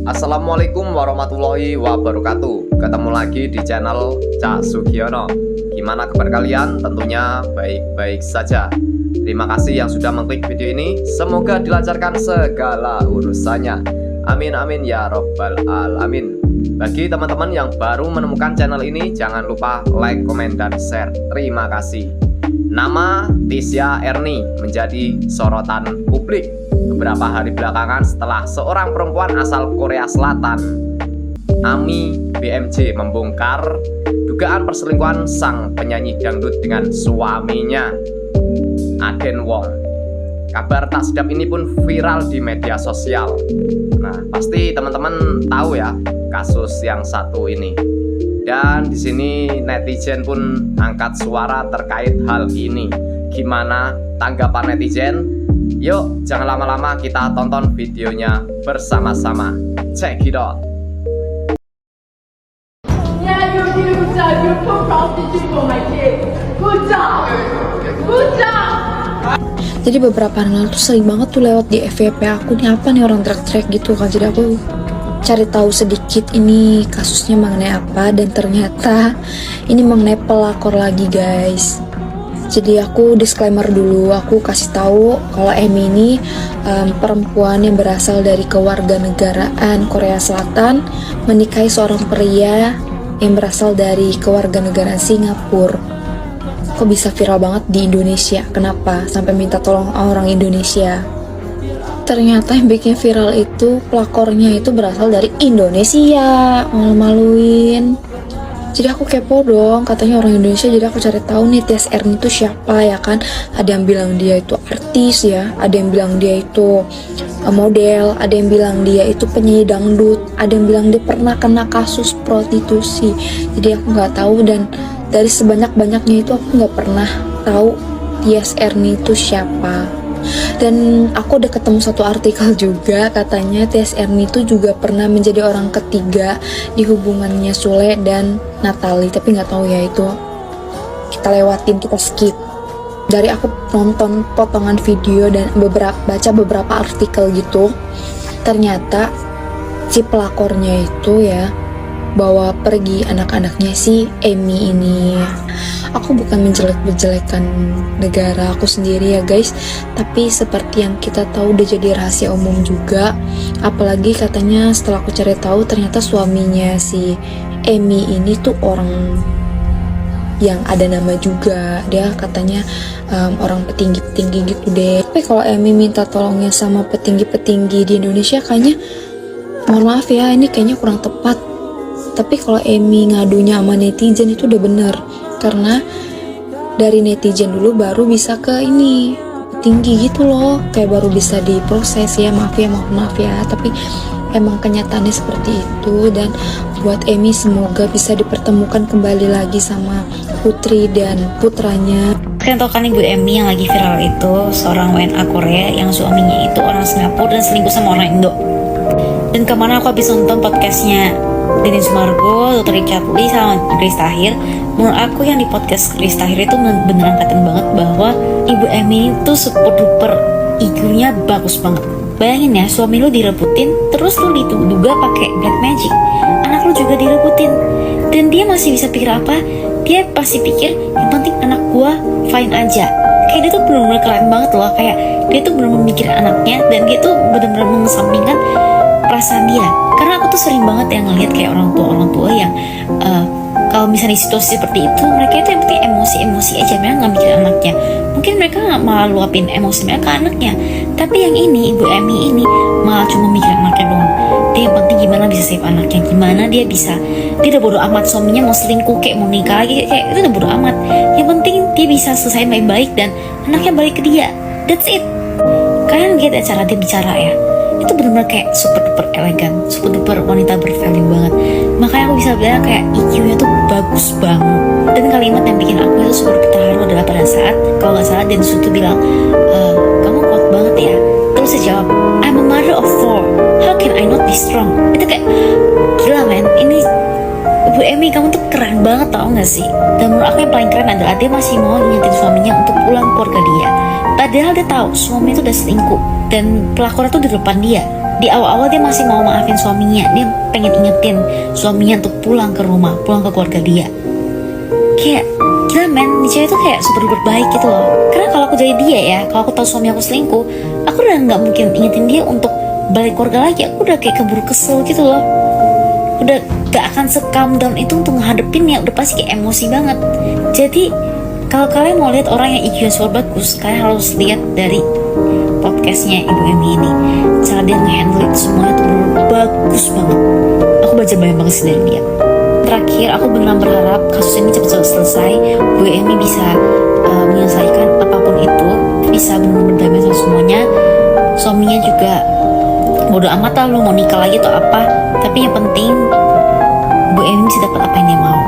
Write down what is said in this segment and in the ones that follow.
Assalamualaikum warahmatullahi wabarakatuh. Ketemu lagi di channel Cak Sugiono. Gimana kabar kalian? Tentunya baik-baik saja. Terima kasih yang sudah mengklik video ini. Semoga dilancarkan segala urusannya. Amin amin ya robbal alamin. Bagi teman-teman yang baru menemukan channel ini, jangan lupa like, komen, dan share. Terima kasih. Nama Tisya Erni menjadi sorotan publik beberapa hari belakangan setelah seorang perempuan asal Korea Selatan, Ami BMJ, membongkar dugaan perselingkuhan sang penyanyi dangdut dengan suaminya, Aden Wong. Kabar tak sedap ini pun viral di media sosial. Nah, pasti teman-teman tahu ya kasus yang satu ini. Dan di sini netizen pun angkat suara terkait hal ini. Gimana tanggapan netizen? Yuk, jangan lama-lama, kita tonton videonya bersama-sama. Check it out. Yeah, you're good job. You put prostitute for my kids. Good job. Good job. Jadi beberapa hari lalu tuh sering banget tuh lewat di FYP aku nih, apa nih orang teriak-teriak gitu kan. Jadi aku cari tahu sedikit ini kasusnya mengenai apa, dan ternyata ini mengenai pelakor lagi guys. Jadi aku disclaimer dulu, aku kasih tahu kalau Emi ini perempuan yang berasal dari kewarganegaraan Korea Selatan, menikahi seorang pria yang berasal dari kewarganegaraan Singapura. Kok bisa viral banget di Indonesia? Kenapa? Sampai minta tolong orang Indonesia. Ternyata yang bikin viral itu pelakornya itu berasal dari Indonesia. Malu-maluin. Jadi aku kepo dong, katanya orang Indonesia. Jadi aku cari tahu nih Tisya Erni itu siapa ya kan. Ada yang bilang dia itu artis ya, ada yang bilang dia itu model, ada yang bilang dia itu penyanyi dangdut, ada yang bilang dia pernah kena kasus prostitusi. Jadi aku nggak tahu, dan dari sebanyak-banyaknya itu aku nggak pernah tahu Tisya Erni itu siapa. Dan aku udah ketemu satu artikel juga, katanya Tisya Erni itu juga pernah menjadi orang ketiga di hubungannya Sule dan Natali, tapi nggak tahu ya, itu kita lewatin, kita skip. Dari aku nonton potongan video dan baca beberapa artikel gitu, ternyata si pelakornya itu ya bawa pergi anak-anaknya si Emi ini. Aku bukan menjelek-jelekan negara aku sendiri ya guys, tapi seperti yang kita tahu udah jadi rahasia umum juga. Apalagi katanya setelah aku cari tahu, ternyata suaminya si Emi ini tuh orang yang ada nama juga. Dia katanya orang petinggi-petinggi gitu deh. Tapi kalau Emi minta tolongnya sama petinggi-petinggi di Indonesia, kayaknya mohon maaf ya, ini kayaknya kurang tepat. Tapi kalau Emi ngadunya sama netizen itu udah bener, karena dari netizen dulu baru bisa ke ini tinggi gitu loh, kayak baru bisa diproses ya. Maaf ya, tapi emang kenyataannya seperti itu. Dan buat Emi, semoga bisa dipertemukan kembali lagi sama putri dan putranya. Kalian tau kan Ibu Emi yang lagi viral itu, seorang WNA Korea yang suaminya itu orang Singapura dan selingkuh sama orang Indo. Dan kemana aku habis nonton podcastnya Deddy Sumargo, Dr. Richard Lee, sama Chris Tahir. Menurut aku yang di podcast Chris Tahir itu beneran kelihatan banget bahwa Ibu Emi itu super duper IQ-nya bagus banget. Bayangin ya, suami lu direbutin, terus lu diduga pakai black magic. Anak lu juga direbutin, dan dia masih bisa pikir apa? Dia pasti pikir yang penting anak gua fine aja. Kayak dia tuh bener-bener keren banget loh. Kayak dia tuh bener-bener mikir anaknya, dan dia tuh bener-bener mengesampingkan perasaan dia. Karena aku tuh sering banget yang ngeliat kayak orang tua yang kalau misalnya di situasi seperti itu, mereka itu yang penting emosi aja, mereka nggak mikir anaknya. Mungkin mereka nggak malah luapin emosi mereka ke anaknya, tapi yang ini Ibu Emi ini malah cuma mikir anaknya doang. Dia yang penting gimana bisa save anaknya, gimana dia udah bodo amat suaminya mau selingkuh kayak mau nikah lagi, kayak itu udah bodo amat. Yang penting dia bisa selesai baik-baik dan anaknya balik ke dia. That's it. Kalian lihat ya cara dia bicara ya, itu benar-benar kayak super duper elegan, super duper wanita bervalue banget. Makanya aku bisa bilang kayak IQ-nya tuh bagus banget. Dan kalimat yang bikin aku itu super terharu adalah pada saat, kalau nggak salah, Densu tuh bilang, kamu kuat banget ya. Terus dia jawab, I'm a mother of 4, how can I not be strong? Itu kayak gila men, ini Ibu Emi kamu tuh keren banget, tau gak sih? Dan menurut aku yang paling keren adalah dia masih mau ngingetin suaminya untuk pulang keluarga dia. Padahal dia tahu suami itu udah selingkuh dan pelakunya tuh di depan dia. Di awal-awal dia masih mau maafin suaminya, dia pengen ingetin suaminya untuk pulang ke rumah, pulang ke keluarga dia. Kayak gila men, nih cewek tuh kayak super duper baik gitu loh. Karena kalau aku jadi dia ya, kalau aku tahu suami aku selingkuh, aku udah nggak mungkin ingetin dia untuk balik keluarga lagi. Aku udah kayak keburu kesel gitu loh. Udah gak akan se-calm down itu untuk menghadepinnya, udah pasti kayak emosi banget. Jadi kalau kalian mau lihat orang yang IQ-nya super bagus, kalian harus lihat dari podcastnya Ibu Emi ini. Cara dia nge-handle itu semuanya tuh bagus banget. Aku belajar banyak banget sih dari dia. Terakhir, aku beneran berharap kasus ini cepat selesai. Bu Emi bisa menyelesaikan apapun itu, bisa benar-benar berdamai sama semuanya. Suaminya juga bodo amat lah lu mau nikah lagi atau apa, tapi yang penting Bu Emi bisa dapat apa yang dia mau.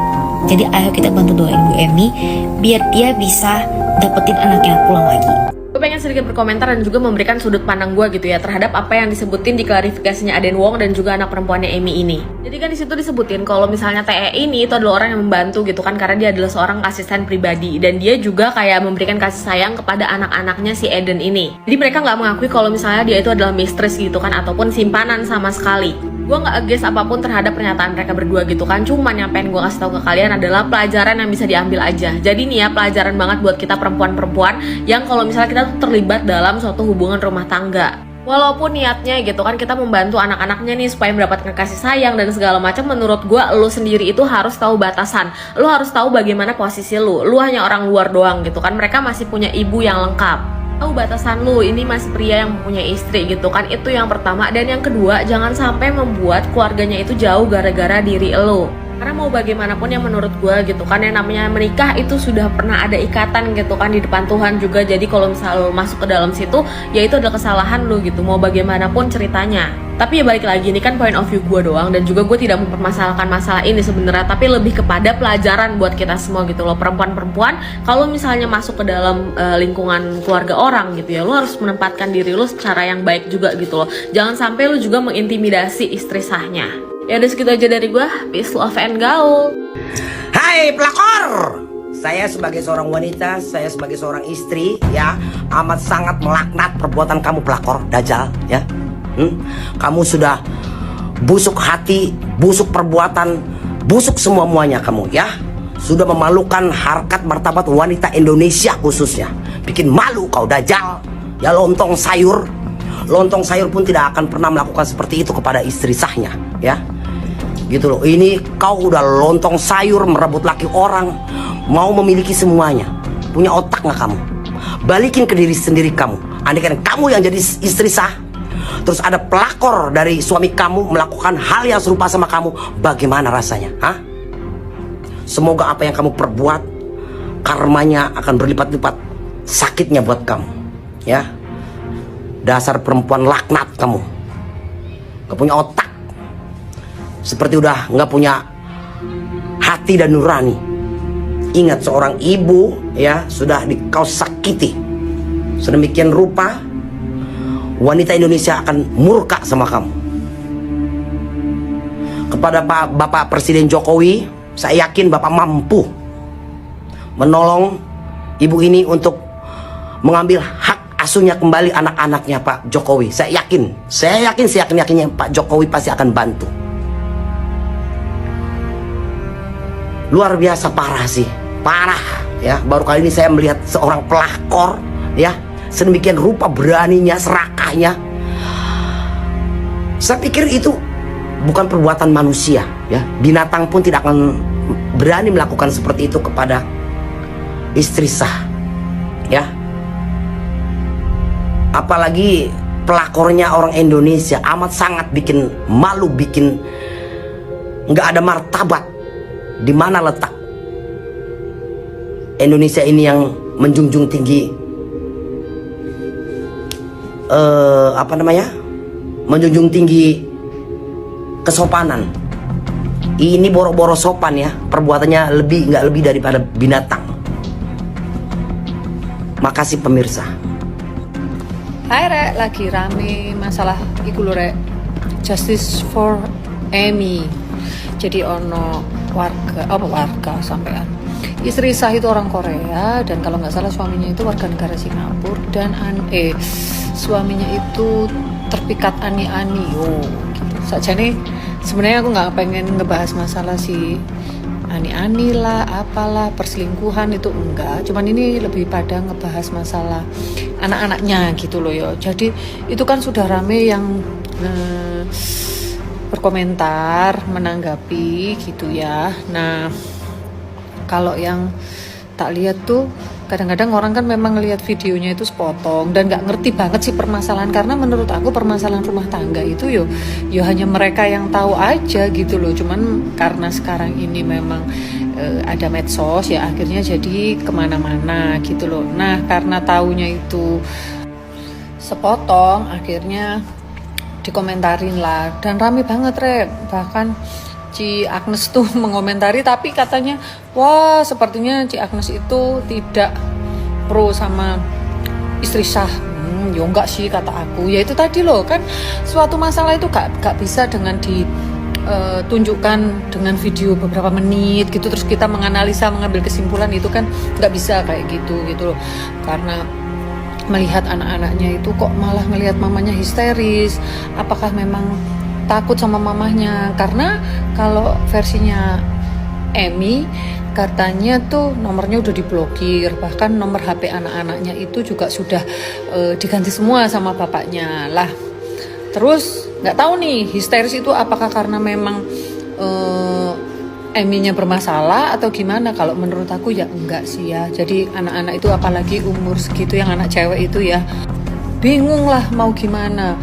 Jadi ayo kita bantu doain Bu Emi biar dia bisa dapetin anaknya pulang lagi. Gue pengen sedikit berkomentar dan juga memberikan sudut pandang gue gitu ya terhadap apa yang disebutin di klarifikasinya Aden Wong dan juga anak perempuannya Emi ini. Jadi kan di situ disebutin kalau misalnya TE ini itu adalah orang yang membantu gitu kan, karena dia adalah seorang asisten pribadi dan dia juga kayak memberikan kasih sayang kepada anak-anaknya si Eden ini. Jadi mereka nggak mengakui kalau misalnya dia itu adalah mistress gitu kan, ataupun simpanan sama sekali. Gue gak against apapun terhadap pernyataan mereka berdua gitu kan. Cuman yang pengen gue kasih tahu ke kalian adalah pelajaran yang bisa diambil aja. Jadi nih ya, pelajaran banget buat kita perempuan-perempuan yang kalau misalnya kita tuh terlibat dalam suatu hubungan rumah tangga. Walaupun niatnya gitu kan kita membantu anak-anaknya nih supaya mendapatkan kasih sayang dan segala macam, menurut gue lo sendiri itu harus tahu batasan. Lo harus tahu bagaimana posisi lo. Lo hanya orang luar doang gitu kan. Mereka masih punya ibu yang lengkap. Tahu batasan lu, ini masih pria yang punya istri gitu kan. Itu yang pertama. Dan yang kedua, jangan sampai membuat keluarganya itu jauh gara-gara diri lu. Karena mau bagaimanapun yang menurut gue gitu kan, yang namanya menikah itu sudah pernah ada ikatan gitu kan di depan Tuhan juga. Jadi kalau misalnya lu masuk ke dalam situ, ya itu adalah kesalahan lu gitu, mau bagaimanapun ceritanya. Tapi ya balik lagi, ini kan point of view gue doang, dan juga gue tidak mempermasalahkan masalah ini sebenarnya, tapi lebih kepada pelajaran buat kita semua gitu loh. Perempuan-perempuan kalau misalnya masuk ke dalam lingkungan keluarga orang gitu ya, lo harus menempatkan diri lo secara yang baik juga gitu loh. Jangan sampai lo juga mengintimidasi istri sahnya. Ya udah segitu aja dari gue. Peace, love, and gaul. Hai pelakor, saya sebagai seorang wanita, saya sebagai seorang istri ya, amat sangat melaknat perbuatan kamu pelakor, dajal ya. Kamu sudah busuk hati, busuk perbuatan, busuk semua-muanya kamu ya. Sudah memalukan harkat martabat wanita Indonesia khususnya. Bikin malu kau dajal ya, lontong sayur. Lontong sayur pun tidak akan pernah melakukan seperti itu kepada istri sahnya ya. Gitu loh, ini kau udah lontong sayur merebut laki orang, mau memiliki semuanya. Punya otak gak kamu? Balikin ke diri sendiri kamu. Andai kan kamu yang jadi istri sah, terus ada pelakor dari suami kamu melakukan hal yang serupa sama kamu, bagaimana rasanya? Hah? Semoga apa yang kamu perbuat, karmanya akan berlipat-lipat sakitnya buat kamu ya. Dasar perempuan laknat kamu, gak punya otak, seperti udah gak punya hati dan nurani. Ingat, seorang ibu ya sudah kau sakiti sedemikian rupa, wanita Indonesia akan murka sama kamu. Kepada Bapak Presiden Jokowi, saya yakin Bapak mampu menolong ibu ini untuk mengambil hak asuhnya kembali anak-anaknya Pak Jokowi. Saya yakin seyakin-yakinnya Pak Jokowi pasti akan bantu. Luar biasa parah sih, parah ya. Baru kali ini saya melihat seorang pelakor ya, sedemikian rupa beraninya, serakahnya. Saya pikir itu bukan perbuatan manusia ya. Binatang pun tidak akan berani melakukan seperti itu kepada istri sah ya. Apalagi pelakornya orang Indonesia, amat sangat bikin malu, bikin nggak ada martabat. Di mana letak Indonesia ini yang menjunjung tinggi menjunjung tinggi kesopanan. Ini boro-boro sopan ya, perbuatannya nggak lebih daripada binatang. Makasih pemirsa. Hai Rek, lagi rame masalah iku lho Rek, Justice for Emi. Jadi ono warga sampean, istri sah itu orang Korea, dan kalau nggak salah suaminya itu warga negara Singapura, dan suaminya itu terpikat ani-ani gitu. Saja nih sebenarnya aku nggak pengen ngebahas masalah si ani-ani lah, apalah, perselingkuhan itu enggak. Cuman ini lebih pada ngebahas masalah anak-anaknya gitu loh ya. Jadi itu kan sudah rame yang berkomentar, menanggapi gitu ya. Nah, kalau yang tak lihat tuh kadang-kadang orang kan memang ngelihat videonya itu sepotong dan nggak ngerti banget sih permasalahan, karena menurut aku permasalahan rumah tangga itu yo hanya mereka yang tahu aja gitu loh. Cuman karena sekarang ini memang ada medsos ya, akhirnya jadi kemana-mana gitu loh. Nah, karena taunya itu sepotong, akhirnya dikomentarin lah dan rame banget bahkan Ci Agnes tuh mengomentari, tapi katanya wah sepertinya Ci Agnes itu tidak pro sama istri sah. Ya enggak sih kata aku. Ya itu tadi loh, kan suatu masalah itu gak bisa dengan ditunjukkan dengan video beberapa menit gitu terus kita menganalisa, mengambil kesimpulan, itu kan gak bisa kayak gitu loh. Karena melihat anak-anaknya itu kok malah melihat mamanya histeris, apakah memang takut sama mamahnya? Karena kalau versinya Emi katanya tuh nomornya udah diblokir, bahkan nomor HP anak-anaknya itu juga sudah diganti semua sama bapaknya lah. Terus nggak tahu nih histeris itu apakah karena memang Eminya bermasalah atau gimana? Kalau menurut aku ya enggak sih ya. Jadi anak-anak itu apalagi umur segitu yang anak cewek itu ya bingung lah mau gimana.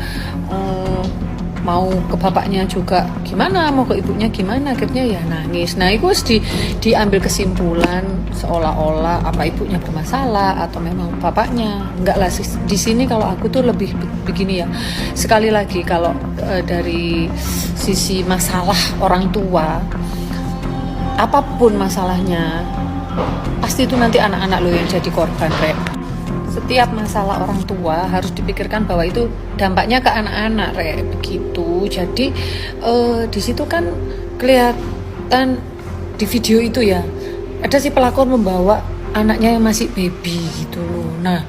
Mau ke bapaknya juga gimana, mau ke ibunya gimana, akhirnya ya nangis. Nah itu harus diambil kesimpulan seolah-olah apa ibunya bermasalah atau memang bapaknya. Enggak lah, di sini kalau aku tuh lebih begini ya, sekali lagi kalau dari sisi masalah orang tua, apapun masalahnya pasti itu nanti anak-anak lo yang jadi korban, Setiap masalah orang tua harus dipikirkan bahwa itu dampaknya ke anak-anak, begitu. Jadi di situ kan kelihatan di video itu ya, ada si pelakor membawa anaknya yang masih baby gitu loh. Nah,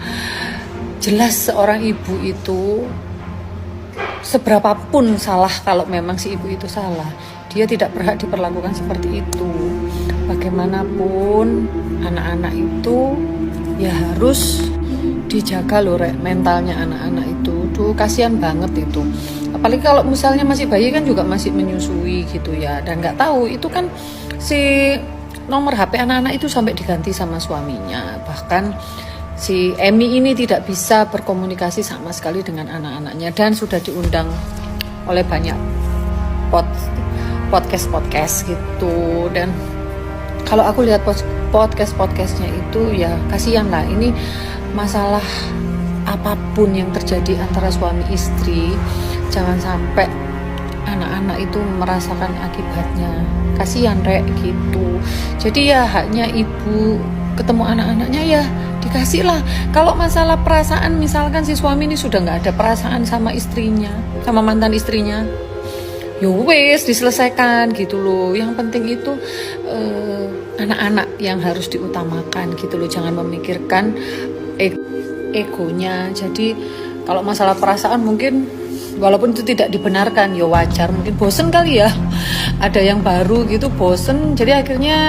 jelas seorang ibu itu seberapapun salah, kalau memang si ibu itu salah, dia tidak berhak diperlakukan seperti itu. Bagaimanapun anak-anak itu ya harus dijaga loh mentalnya anak-anak itu. Duh, kasihan banget itu. Apalagi kalau misalnya masih bayi kan juga masih menyusui gitu ya, dan nggak tahu itu kan si nomor HP anak-anak itu sampai diganti sama suaminya. Bahkan si Emi ini tidak bisa berkomunikasi sama sekali dengan anak-anaknya dan sudah diundang oleh banyak podcast gitu. Dan kalau aku lihat podcastnya itu ya kasihan lah. Ini masalah apapun yang terjadi antara suami istri, jangan sampai anak-anak itu merasakan akibatnya. Kasihan gitu. Jadi ya haknya ibu ketemu anak-anaknya ya dikasih lah. Kalau masalah perasaan, misalkan si suami ini sudah nggak ada perasaan sama istrinya, sama mantan istrinya, ya wes diselesaikan gitu loh. Yang penting itu anak-anak yang harus diutamakan gitu loh. Jangan memikirkan egonya. Jadi kalau masalah perasaan mungkin walaupun itu tidak dibenarkan ya wajar, mungkin bosen kali ya, ada yang baru gitu bosen, jadi akhirnya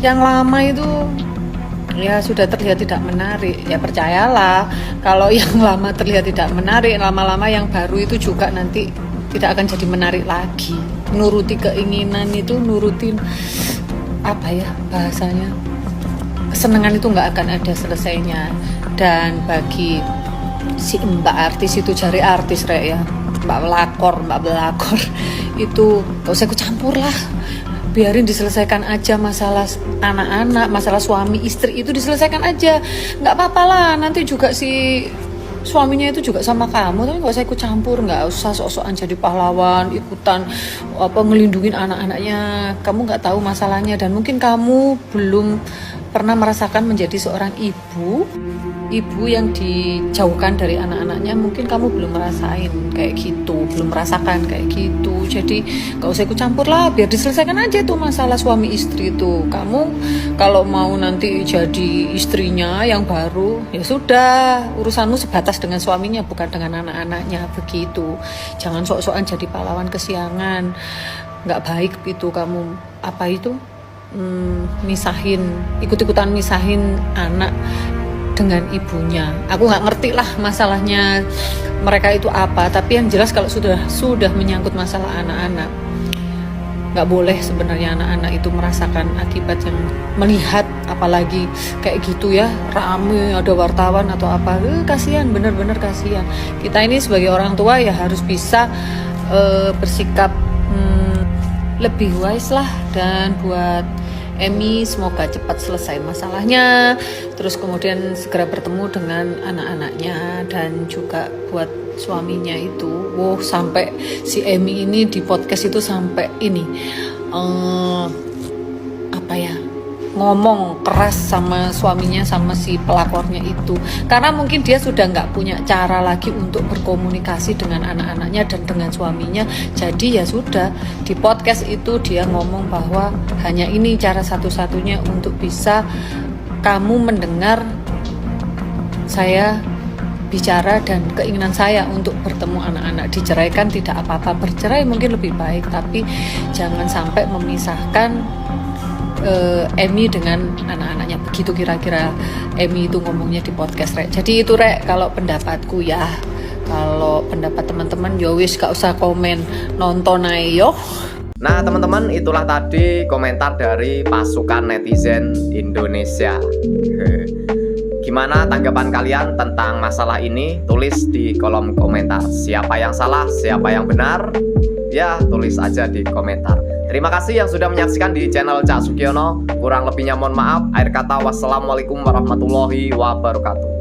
yang lama itu ya sudah terlihat tidak menarik. Ya percayalah, kalau yang lama terlihat tidak menarik, lama-lama yang baru itu juga nanti tidak akan jadi menarik lagi. Nuruti keinginan itu, nurutin apa ya bahasanya, kesenangan itu nggak akan ada selesainya. Dan bagi si mbak artis itu, cari artis ya, mbak belakor itu gak usah ikut campur lah, biarin diselesaikan aja masalah anak-anak, masalah suami istri itu diselesaikan aja, nggak apa-apa lah. Nanti juga si suaminya itu juga sama kamu, tapi nggak usah ikut campur, nggak usah sok-sokan jadi pahlawan, ikutan ngelindungin anak-anaknya. Kamu nggak tahu masalahnya, dan mungkin kamu belum pernah merasakan menjadi seorang ibu ibu yang dijauhkan dari anak-anaknya, mungkin kamu belum merasain kayak gitu, belum merasakan kayak gitu. Jadi gak usah ikut campur lah, biar diselesaikan aja tuh masalah suami istri itu. Kamu kalau mau nanti jadi istrinya yang baru, ya sudah, urusanmu sebatas dengan suaminya, bukan dengan anak-anaknya, begitu. Jangan sok-sokan jadi pahlawan kesiangan, gak baik itu kamu, apa itu, ikut-ikutan misahin anak dengan ibunya. Aku nggak ngerti lah masalahnya mereka itu apa, tapi yang jelas kalau sudah menyangkut masalah anak-anak, nggak boleh sebenarnya anak-anak itu merasakan akibat yang melihat, apalagi kayak gitu ya, rame ada wartawan atau apa, kasihan, bener-bener kasihan. Kita ini sebagai orang tua ya harus bisa bersikap lebih wise lah. Dan buat Emi, semoga cepat selesai masalahnya, terus kemudian segera bertemu dengan anak-anaknya, dan juga buat suaminya itu. Sampai si Emi ini di podcast itu sampai ini ngomong keras sama suaminya, sama si pelakornya itu, karena mungkin dia sudah nggak punya cara lagi untuk berkomunikasi dengan anak-anaknya dan dengan suaminya. Jadi ya sudah, di podcast itu dia ngomong bahwa hanya ini cara satu-satunya untuk bisa kamu mendengar saya bicara dan keinginan saya untuk bertemu anak-anak. Diceraikan tidak apa-apa, bercerai mungkin lebih baik, tapi jangan sampai memisahkan Emi dengan anak-anaknya. Begitu kira-kira Emi itu ngomongnya di podcast, Rek. Jadi itu, Rek, kalau pendapatku ya. Kalau pendapat teman-teman ya wis gak usah komen, nonton aja yo. Nah teman-teman, itulah tadi komentar dari pasukan netizen Indonesia. Gimana tanggapan kalian tentang masalah ini? Tulis di kolom komentar. Siapa yang salah, siapa yang benar? Ya, tulis aja di komentar. Terima kasih yang sudah menyaksikan di channel Cak Sugiono. Kurang lebihnya mohon maaf. Akhir kata, wassalamualaikum warahmatullahi wabarakatuh.